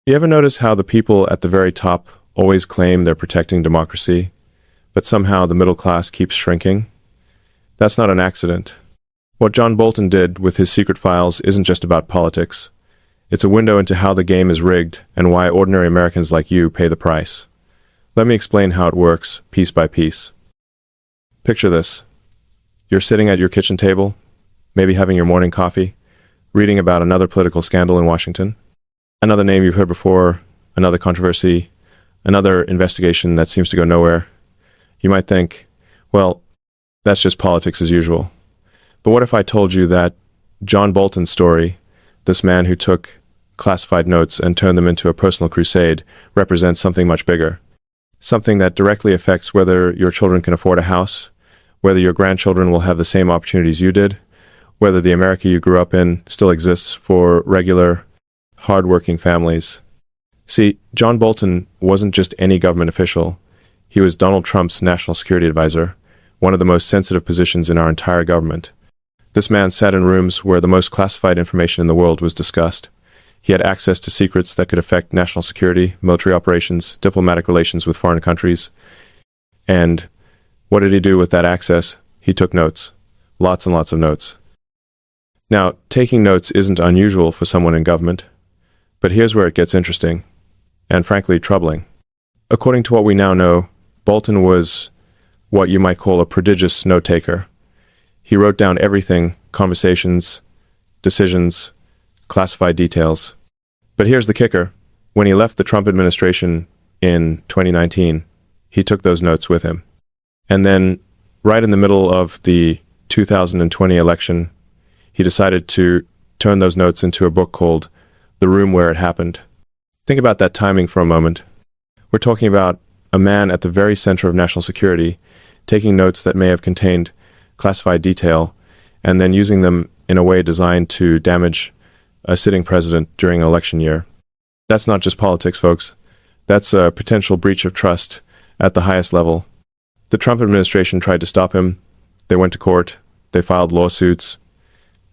You ever notice how the people at the very top always claim they're protecting democracy, but somehow the middle class keeps shrinking? That's not an accident. What John Bolton did with his secret files isn't just about politics. It's a window into how the game is rigged and why ordinary Americans like you pay the price. Let me explain how it works, piece by piece. Picture this. You're sitting at your kitchen table, maybe having your morning coffee, reading about another political scandal in Washington, another name you've heard before, another controversy, another investigation that seems to go nowhere. You might think, well, that's just politics as usual. But what if I told you that John Bolton's story, this man who took classified notes and turned them into a personal crusade, represents something much bigger? Something that directly affects whether your children can afford a house, whether your grandchildren will have the same opportunities you did, whether the America you grew up in still exists for regular, hard-working families. See, John Bolton wasn't just any government official. He was Donald Trump's national security advisor, one of the most sensitive positions in our entire government. This man sat in rooms where the most classified information in the world was discussed. He had access to secrets that could affect national security, military operations, diplomatic relations with foreign countries. And what did he do with that access? He took notes. Lots and lots of notes. Now, taking notes isn't unusual for someone in government. But here's where it gets interesting, and frankly troubling. According to what we now know, Bolton was what you might call a prodigious note-taker. He wrote down everything, conversations, decisions, classified details. But here's the kicker. When he left the Trump administration in 2019, he took those notes with him. And then, right in the middle of the 2020 election, he decided to turn those notes into a book called The Room Where It Happened. Think about that timing for a moment. We're talking about a man at the very center of national security, taking notes that may have contained classified detail, and then using them in a way designed to damage a sitting president during an election year. That's not just politics, folks. That's a potential breach of trust at the highest level. The Trump administration tried to stop him. They went to court. They filed lawsuits.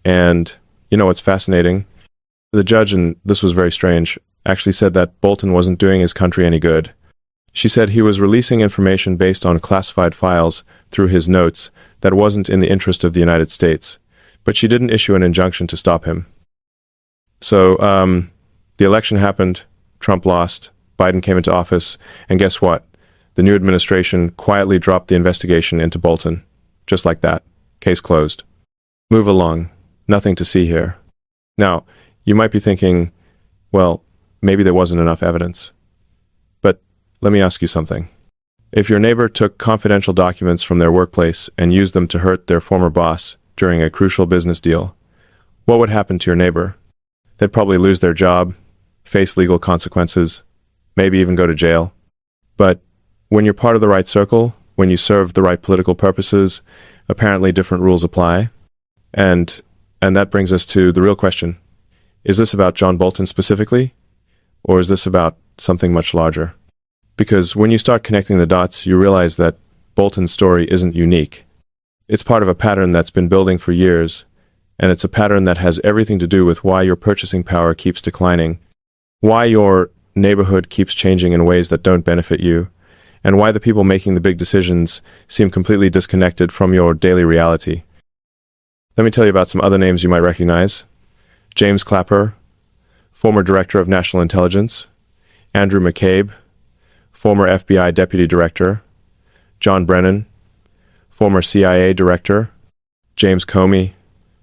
And you know what's fascinating? The judge, and this was very strange, actually said that Bolton wasn't doing his country any good. She said he was releasing information based on classified files through his notes that wasn't in the interest of the United States, but she didn't issue an injunction to stop him. So, the election happened, Trump lost, Biden came into office, and guess what? The new administration quietly dropped the investigation into Bolton. Just like that. Case closed. Move along. Nothing to see here. Now, you might be thinking, well, maybe there wasn't enough evidence. But let me ask you something. If your neighbor took confidential documents from their workplace and used them to hurt their former boss during a crucial business deal, what would happen to your neighbor? They'd probably lose their job, face legal consequences, maybe even go to jail. But when you're part of the right circle, when you serve the right political purposes, apparently different rules apply. And that brings us to the real question. Is this about John Bolton specifically? Or is this about something much larger? Because when you start connecting the dots, you realize that Bolton's story isn't unique. It's part of a pattern that's been building for years, and it's a pattern that has everything to do with why your purchasing power keeps declining, why your neighborhood keeps changing in ways that don't benefit you, and why the people making the big decisions seem completely disconnected from your daily reality. Let me tell you about some other names you might recognize. James Clapper, former Director of National Intelligence; Andrew McCabe, former FBI Deputy Director; John Brennan, former CIA Director; James Comey,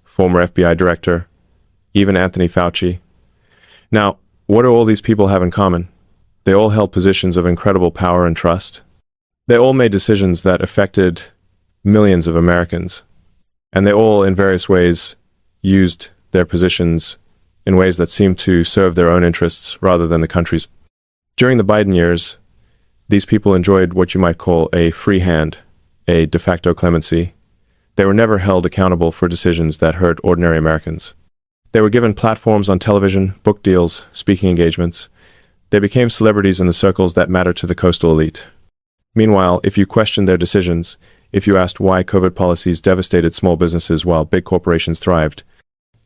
former FBI Director; even Anthony Fauci. Now, what do all these people have in common? They all held positions of incredible power and trust. They all made decisions that affected millions of Americans. And they all, in various ways, used their positions in ways that seemed to serve their own interests rather than the country's. During the Biden years, these people enjoyed what you might call a free hand, a de facto clemency. They were never held accountable for decisions that hurt ordinary Americans. They were given platforms on television, book deals, speaking engagements. They became celebrities in the circles that mattered to the coastal elite. Meanwhile, if you questioned their decisions, if you asked why COVID policies devastated small businesses while big corporations thrived,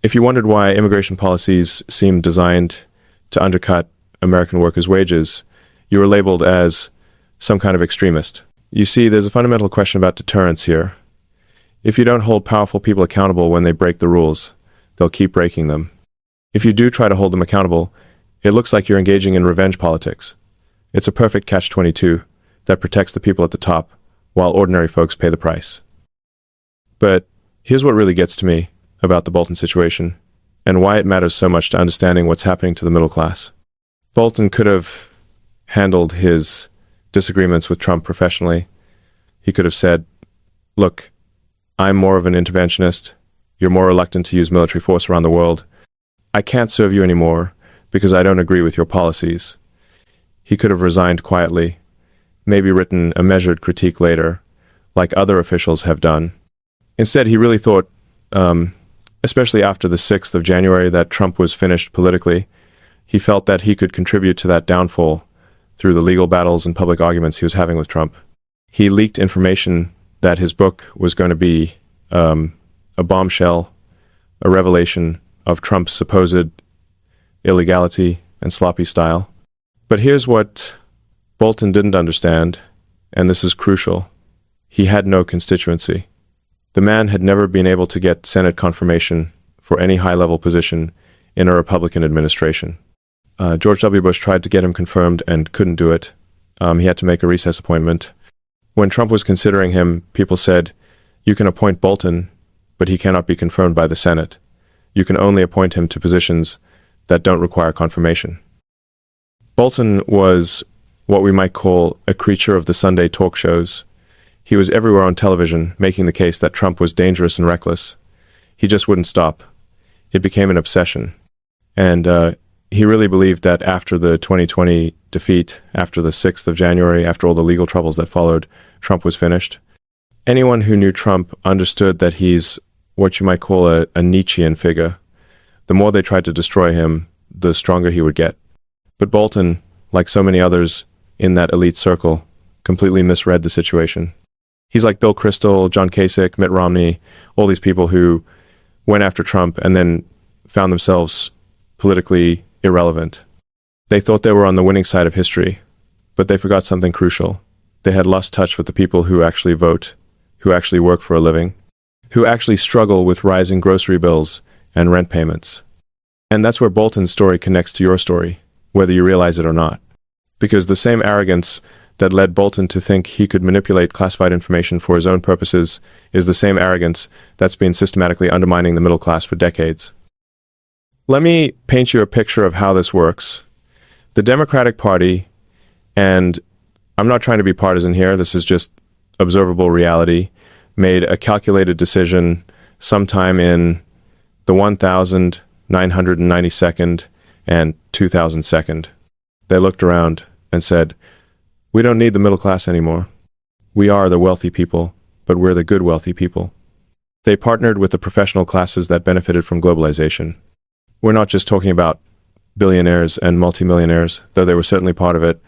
if you wondered why immigration policies seemed designed to undercut American workers' wages, you were labeled as some kind of extremist. You see, there's a fundamental question about deterrence here. If you don't hold powerful people accountable when they break the rules, they'll keep breaking them. If you do try to hold them accountable, it looks like you're engaging in revenge politics. It's a perfect catch-22 that protects the people at the top, while ordinary folks pay the price. But here's what really gets to me about the Bolton situation, and why it matters so much to understanding what's happening to the middle class. Bolton could have handled his disagreements with Trump professionally. He could have said, look, I'm more of an interventionist. You're more reluctant to use military force around the world. I can't serve you anymore because I don't agree with your policies. He could have resigned quietly, maybe written a measured critique later, like other officials have done. Instead, he really thought, especially after the 6th of January, that Trump was finished politically. He felt that he could contribute to that downfall through the legal battles and public arguments he was having with Trump. He leaked information that his book was going to be a bombshell, a revelation of Trump's supposed illegality and sloppy style. But here's what Bolton didn't understand, and this is crucial. He had no constituency. The man had never been able to get Senate confirmation for any high-level position in a Republican administration. George W. Bush tried to get him confirmed and couldn't do it. He had to make a recess appointment. When Trump was considering him, people said, you can appoint Bolton, but he cannot be confirmed by the Senate. You can only appoint him to positions that don't require confirmation. Bolton was what we might call a creature of the Sunday talk shows. He was everywhere on television, making the case that Trump was dangerous and reckless. He just wouldn't stop. It became an obsession. And he really believed that after the 2020 defeat, after the 6th of January, after all the legal troubles that followed, Trump was finished. Anyone who knew Trump understood that he's what you might call a Nietzschean figure. The more they tried to destroy him, the stronger he would get. But Bolton, like so many others in that elite circle, completely misread the situation. He's like Bill Kristol, John Kasich, Mitt Romney, all these people who went after Trump and then found themselves politically irrelevant. They thought they were on the winning side of history, but they forgot something crucial. They had lost touch with the people who actually vote, who actually work for a living, who actually struggle with rising grocery bills and rent payments. And that's where Bolton's story connects to your story, whether you realize it or not. Because the same arrogance that led Bolton to think he could manipulate classified information for his own purposes is the same arrogance that's been systematically undermining the middle class for decades. Let me paint you a picture of how this works. The Democratic Party, and I'm not trying to be partisan here, this is just observable reality, made a calculated decision sometime in the 1992nd and 2002nd. They looked around and said, we don't need the middle class anymore. We are the wealthy people, but we're the good wealthy people. They partnered with the professional classes that benefited from globalization. We're not just talking about billionaires and multimillionaires, though they were certainly part of it.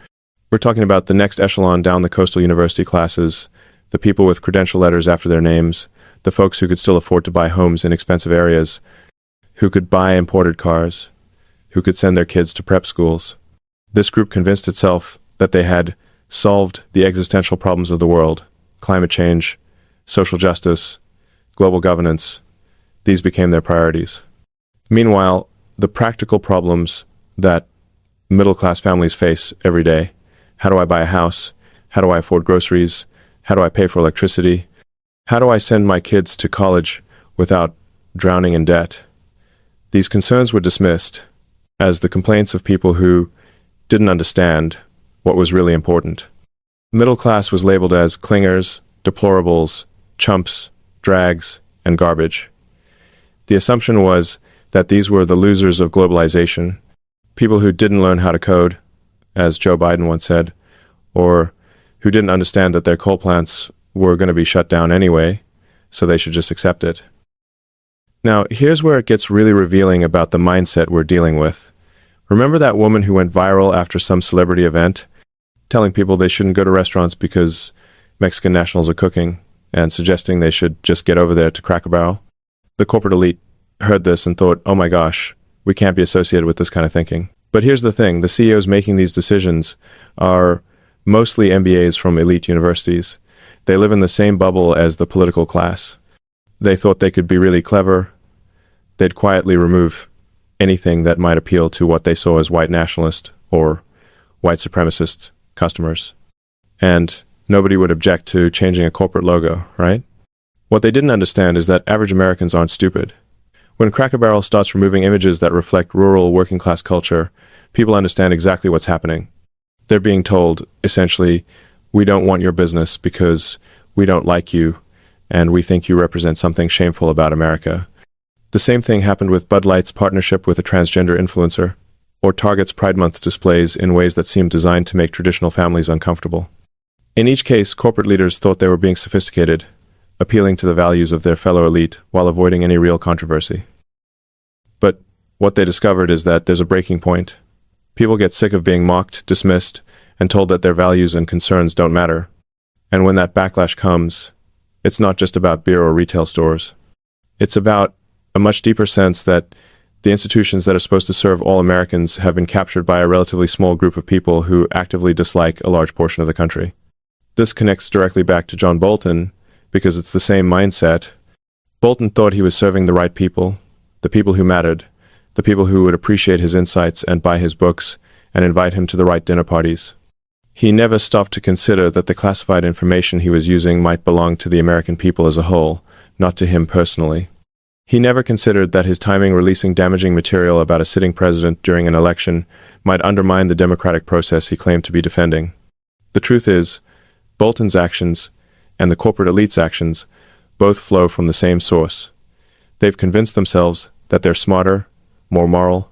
We're talking about the next echelon down the coastal university classes, the people with credential letters after their names, the folks who could still afford to buy homes in expensive areas, who could buy imported cars, who could send their kids to prep schools. This group convinced itself that they had solved the existential problems of the world: climate change, social justice, global governance. These became their priorities. Meanwhile, the practical problems that middle-class families face every day: how do I buy a house? How do I afford groceries? How do I pay for electricity? How do I send my kids to college without drowning in debt? These concerns were dismissed as the complaints of people who didn't understand what was really important. Middle class was labeled as clingers, deplorables, chumps, drags, and garbage. The assumption was that these were the losers of globalization, people who didn't learn how to code, as Joe Biden once said, or who didn't understand that their coal plants were going to be shut down anyway, so they should just accept it. Now, here's where it gets really revealing about the mindset we're dealing with. Remember that woman who went viral after some celebrity event, telling people they shouldn't go to restaurants because Mexican nationals are cooking, and suggesting they should just get over there to Cracker Barrel? The corporate elite heard this and thought, oh my gosh, we can't be associated with this kind of thinking. But here's the thing, the CEOs making these decisions are mostly MBAs from elite universities. They live in the same bubble as the political class. They thought they could be really clever. They'd quietly remove anything that might appeal to what they saw as white nationalist or white supremacist customers. And nobody would object to changing a corporate logo, right? What they didn't understand is that average Americans aren't stupid. When Cracker Barrel starts removing images that reflect rural working-class culture, people understand exactly what's happening. They're being told, essentially, we don't want your business because we don't like you, and we think you represent something shameful about America. The same thing happened with Bud Light's partnership with a transgender influencer, or Target's Pride Month displays in ways that seemed designed to make traditional families uncomfortable. In each case, corporate leaders thought they were being sophisticated, appealing to the values of their fellow elite while avoiding any real controversy. But what they discovered is that there's a breaking point. People get sick of being mocked, dismissed, and told that their values and concerns don't matter. And when that backlash comes, it's not just about beer or retail stores. It's about a much deeper sense that the institutions that are supposed to serve all Americans have been captured by a relatively small group of people who actively dislike a large portion of the country. This connects directly back to John Bolton, because it's the same mindset. Bolton thought he was serving the right people, the people who mattered, the people who would appreciate his insights and buy his books and invite him to the right dinner parties. He never stopped to consider that the classified information he was using might belong to the American people as a whole, not to him personally. He never considered that his timing releasing damaging material about a sitting president during an election might undermine the democratic process he claimed to be defending. The truth is, Bolton's actions and the corporate elite's actions both flow from the same source. They've convinced themselves that they're smarter, more moral,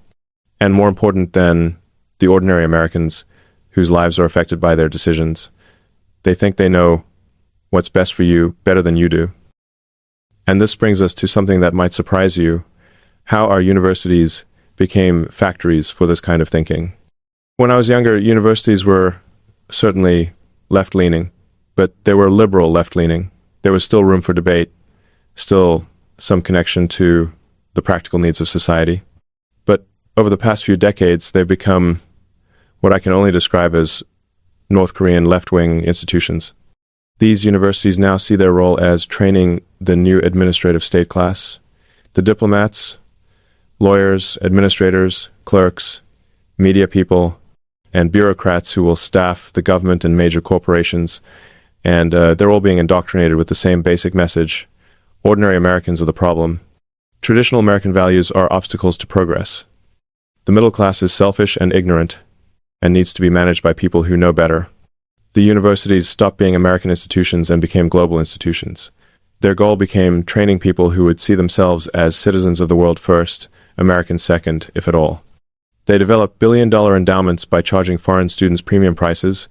and more important than the ordinary Americans whose lives are affected by their decisions. They think they know what's best for you better than you do. And this brings us to something that might surprise you, how our universities became factories for this kind of thinking. When I was younger, universities were certainly left-leaning, but they were liberal left-leaning. There was still room for debate, still some connection to the practical needs of society. But over the past few decades, they've become what I can only describe as North Korean left-wing institutions. These universities now see their role as training the new administrative state class, the diplomats, lawyers, administrators, clerks, media people, and bureaucrats who will staff the government and major corporations, and they're all being indoctrinated with the same basic message. Ordinary Americans are the problem. Traditional American values are obstacles to progress. The middle class is selfish and ignorant, and needs to be managed by people who know better. The universities stopped being American institutions and became global institutions. Their goal became training people who would see themselves as citizens of the world first, Americans second, if at all. They developed billion-dollar endowments by charging foreign students premium prices,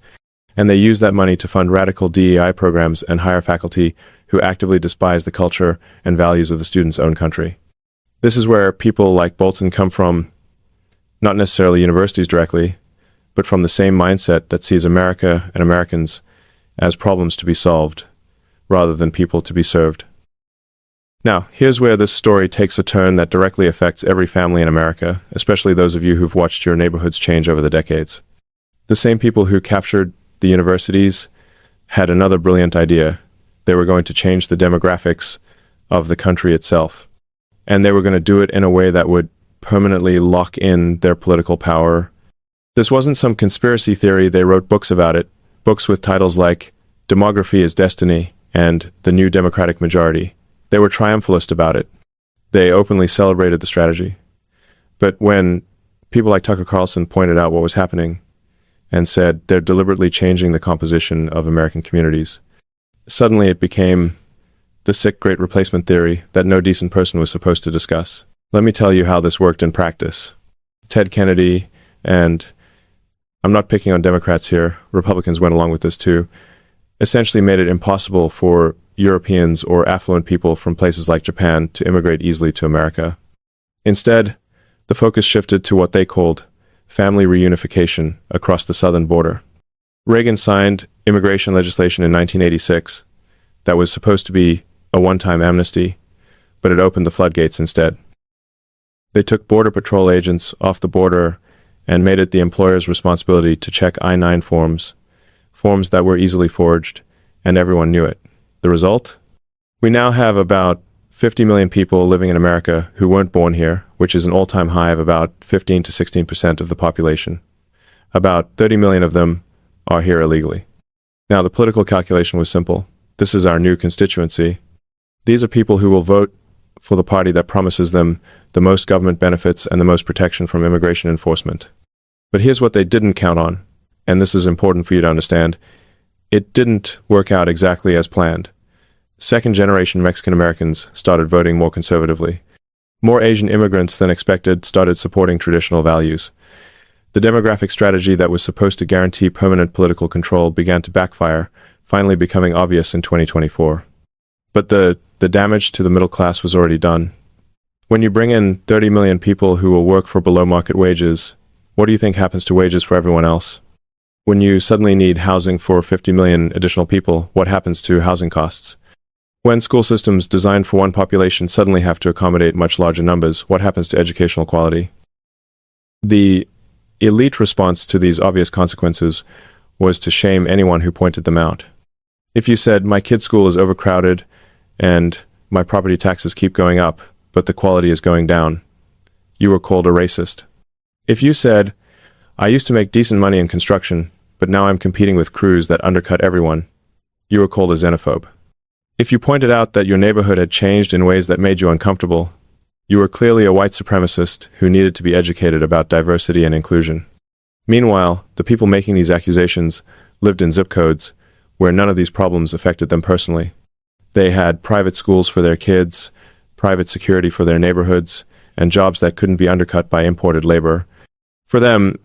and they used that money to fund radical DEI programs and hire faculty who actively despise the culture and values of the student's own country. This is where people like Bolton come from, not necessarily universities directly, but from the same mindset that sees America and Americans as problems to be solved, rather than people to be served. Now, here's where this story takes a turn that directly affects every family in America, especially those of you who've watched your neighborhoods change over the decades. The same people who captured the universities had another brilliant idea. They were going to change the demographics of the country itself, and they were going to do it in a way that would permanently lock in their political power. This wasn't some conspiracy theory. They wrote books about it, books with titles like Demography is Destiny and The New Democratic Majority. They were triumphalist about it. They openly celebrated the strategy. But when people like Tucker Carlson pointed out what was happening and said they're deliberately changing the composition of American communities, suddenly it became the sick great replacement theory that no decent person was supposed to discuss. Let me tell you how this worked in practice. Ted Kennedy, and I'm not picking on Democrats here, Republicans went along with this too, essentially made it impossible for Europeans or affluent people from places like Japan to immigrate easily to America. Instead, the focus shifted to what they called family reunification across the southern border. Reagan signed immigration legislation in 1986 that was supposed to be a one-time amnesty, but it opened the floodgates instead. They took Border Patrol agents off the border and made it the employer's responsibility to check I-9 forms, forms that were easily forged, and everyone knew it. The result? We now have about 50 million people living in America who weren't born here, which is an all-time high of about 15 to 16% of the population. About 30 million of them are here illegally. Now, the political calculation was simple. This is our new constituency. These are people who will vote for the party that promises them the most government benefits and the most protection from immigration enforcement. But here's what they didn't count on, and this is important for you to understand. It didn't work out exactly as planned. Second-generation Mexican Americans started voting more conservatively. More Asian immigrants than expected started supporting traditional values. The demographic strategy that was supposed to guarantee permanent political control began to backfire, finally becoming obvious in 2024. But the damage to the middle class was already done. When you bring in 30 million people who will work for below-market wages, what do you think happens to wages for everyone else? When you suddenly need housing for 50 million additional people, what happens to housing costs? When school systems designed for one population suddenly have to accommodate much larger numbers, what happens to educational quality? The elite response to these obvious consequences was to shame anyone who pointed them out. If you said, "My kid's school is overcrowded and my property taxes keep going up, but the quality is going down," you were called a racist. If you said, "I used to make decent money in construction, but now I'm competing with crews that undercut everyone," you were called a xenophobe. If you pointed out that your neighborhood had changed in ways that made you uncomfortable, you were clearly a white supremacist who needed to be educated about diversity and inclusion. Meanwhile, the people making these accusations lived in zip codes where none of these problems affected them personally. They had private schools for their kids, private security for their neighborhoods, and jobs that couldn't be undercut by imported labor. For them,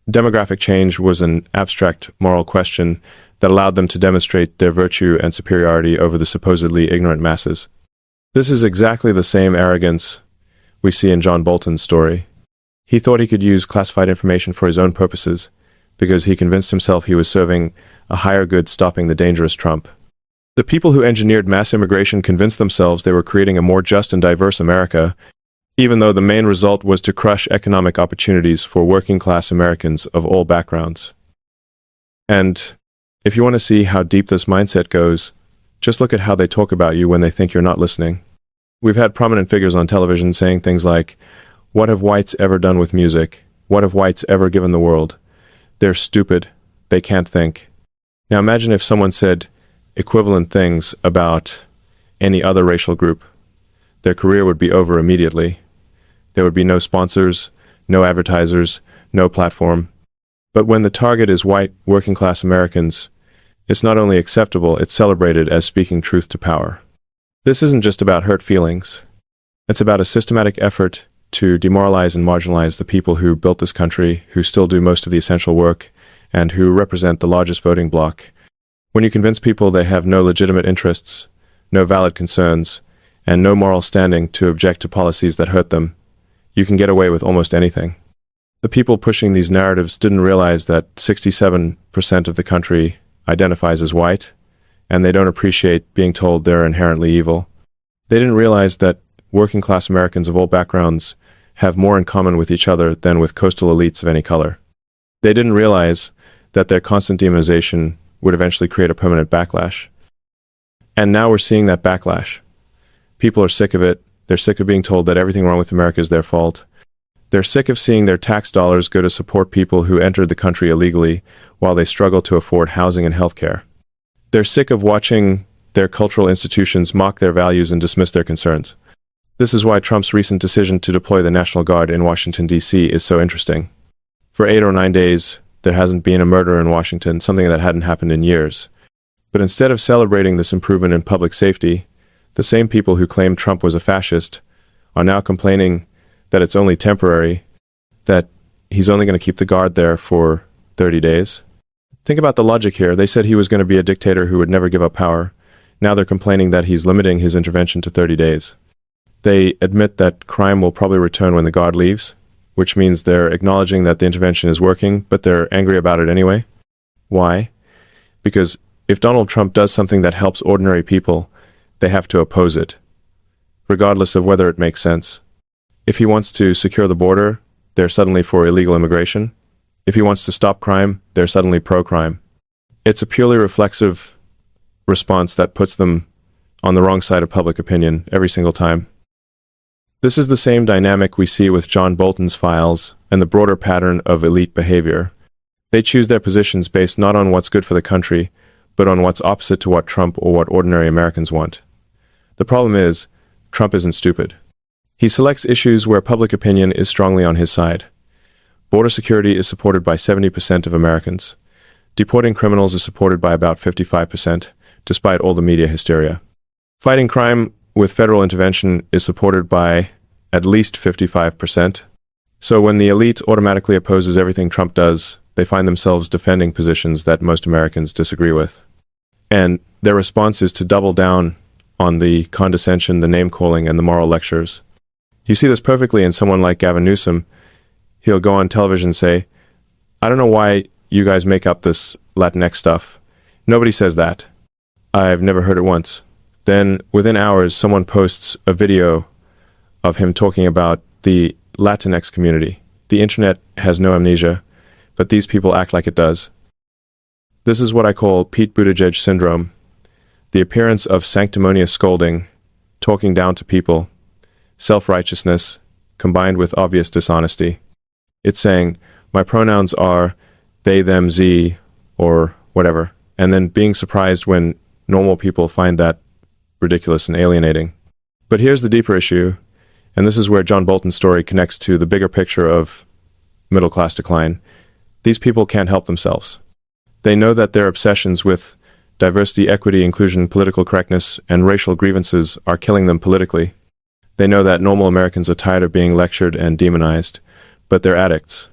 demographic change was an abstract moral question that allowed them to demonstrate their virtue and superiority over the supposedly ignorant masses. This is exactly the same arrogance we see in John Bolton's story. He thought he could use classified information for his own purposes because he convinced himself he was serving a higher good stopping the dangerous Trump. The people who engineered mass immigration convinced themselves they were creating a more just and diverse America, even though the main result was to crush economic opportunities for working-class Americans of all backgrounds. And if you want to see how deep this mindset goes, just look at how they talk about you when they think you're not listening. We've had prominent figures on television saying things like, "What have whites ever done with music? What have whites ever given the world? They're stupid. They can't think." Now imagine if someone said equivalent things about any other racial group. Their career would be over immediately. There would be no sponsors, no advertisers, no platform. But when the target is white, working-class Americans, it's not only acceptable, it's celebrated as speaking truth to power. This isn't just about hurt feelings. It's about a systematic effort to demoralize and marginalize the people who built this country, who still do most of the essential work, and who represent the largest voting bloc. When you convince people they have no legitimate interests, no valid concerns, and no moral standing to object to policies that hurt them, you can get away with almost anything. The people pushing these narratives didn't realize that 67% of the country identifies as white, and they don't appreciate being told they're inherently evil. They didn't realize that working-class Americans of all backgrounds have more in common with each other than with coastal elites of any color. They didn't realize that their constant demonization would eventually create a permanent backlash. And now we're seeing that backlash. People are sick of it. They're sick of being told that everything wrong with America is their fault. They're sick of seeing their tax dollars go to support people who entered the country illegally while they struggle to afford housing and health care. They're sick of watching their cultural institutions mock their values and dismiss their concerns. This is why Trump's recent decision to deploy the National Guard in Washington, D.C. is so interesting. For 8 or 9 days, there hasn't been a murder in Washington, something that hadn't happened in years. But instead of celebrating this improvement in public safety, the same people who claimed Trump was a fascist are now complaining that it's only temporary, that he's only going to keep the guard there for 30 days. Think about the logic here. They said he was going to be a dictator who would never give up power. Now they're complaining that he's limiting his intervention to 30 days. They admit that crime will probably return when the guard leaves, which means they're acknowledging that the intervention is working, but they're angry about it anyway. Why? Because if Donald Trump does something that helps ordinary people, they have to oppose it, regardless of whether it makes sense. If he wants to secure the border, they're suddenly for illegal immigration. If he wants to stop crime, they're suddenly pro-crime. It's a purely reflexive response that puts them on the wrong side of public opinion every single time. This is the same dynamic we see with John Bolton's files and the broader pattern of elite behavior. They choose their positions based not on what's good for the country, but on what's opposite to what Trump or what ordinary Americans want. The problem is, Trump isn't stupid. He selects issues where public opinion is strongly on his side. Border security is supported by 70% of Americans. Deporting criminals is supported by about 55%, despite all the media hysteria. Fighting crime with federal intervention is supported by at least 55%. So when the elite automatically opposes everything Trump does, they find themselves defending positions that most Americans disagree with. And their response is to double down on the condescension, the name-calling, and the moral lectures. You see this perfectly in someone like Gavin Newsom. He'll go on television and say, "I don't know why you guys make up this Latinx stuff. Nobody says that. I've never heard it once." Then, within hours, someone posts a video of him talking about the Latinx community. The internet has no amnesia, but these people act like it does. This is what I call Pete Buttigieg syndrome, the appearance of sanctimonious scolding, talking down to people, self-righteousness, combined with obvious dishonesty. It's saying, my pronouns are they, them, z, or whatever, and then being surprised when normal people find that ridiculous and alienating. But here's the deeper issue, and this is where John Bolton's story connects to the bigger picture of middle-class decline. These people can't help themselves. They know that their obsessions with diversity, equity, inclusion, political correctness, and racial grievances are killing them politically. They know that normal Americans are tired of being lectured and demonized, but they're addicts.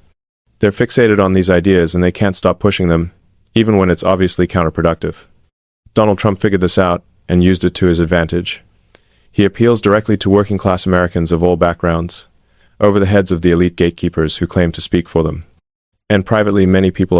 They're fixated on these ideas and they can't stop pushing them, even when it's obviously counterproductive. Donald Trump figured this out and used it to his advantage. He appeals directly to working-class Americans of all backgrounds, over the heads of the elite gatekeepers who claim to speak for them. And privately, many people